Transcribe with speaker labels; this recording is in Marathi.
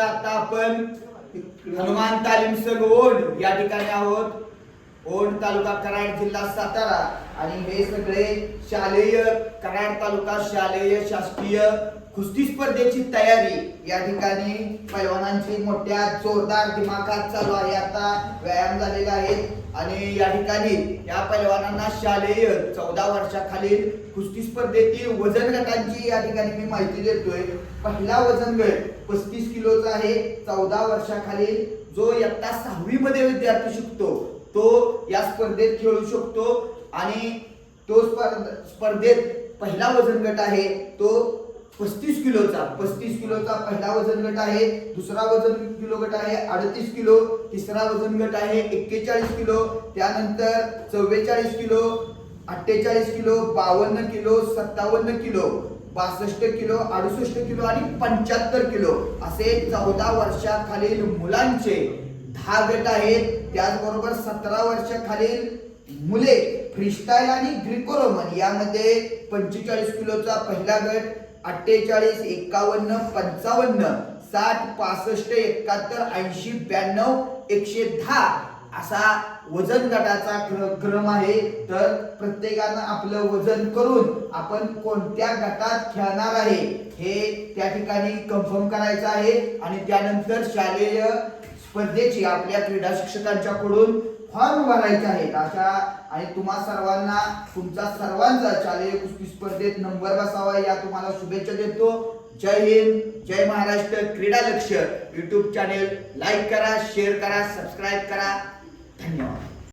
Speaker 1: आता आपण हनुमान तालीम संघ ओंड या ठिकाणी आहोत. ओंड तालुका कराड जिल्हा सातारा आणि हे सगळे शालेय कराड तालुका शालेय शासकीय कुस्ती स्पर्धेची तयारी या ठिकाणी पैलवानांची मोठ्या जोरदार दिमाखात चालू आहे. आता व्यायाम झालेला आहे आणि या ठिकाणी या पैलवानांना शालेय 14 वर्षाखालील कुस्ती स्पर्धेतील वजन गटांची या ठिकाणी मी माहिती देतोय. पहिला वजन गट 35 किलोचा आहे. 14 वर्षाखालील जो इयत्ता 6वी मध्ये विद्यार्थी शिकतो तो या स्पर्धेत खेळू शकतो आणि तो स्पर्धेत पहिला वजन गट आहे तो 35 किलोचा पहिला वजन गट आहे. दुसरा वजन किलो गट आहे 38 किलो. तिसरा वजन गट आहे 41 किलो. त्यानंतर 44 kilo, 48 kilo, 52 kilo, 57 kilo, 62 kilo, 68 kilo आणि 75 किलो असे 14 वर्षाखालील मुलांचे 10 गट आहेत. त्याचबरोबर 17 वर्षाखालील मुले फ्रीस्टाईल आणि ग्रीको रोमन यामध्ये 45 किलोचा पहिला गट, 48, 51, 55, 60, 65, 71, 80, 92, 110 असा वजन गटाचा क्रम आहे. तर प्रत्येकानं आपलं वजन करून आपण कोणत्या गटात खेळणार आहे हे त्या ठिकाणी कन्फर्म करायचं आहे आणि त्यानंतर शालेय स्पर्धेची आपल्या क्रीडा शिक्षकांच्याकडून फॉर्म भरायचे आहेत. अशा आणि तुम्हा सर्वांना तुमचा सर्वांचा शालेय कुस्ती स्पर्धेत नंबर बसावा या तुम्हाला शुभेच्छा देतो. जय हिंद, जय महाराष्ट्र. क्रीडा लक्ष YouTube चॅनेल लाईक करा, शेअर करा, सबस्क्राईब करा. धन्यवाद.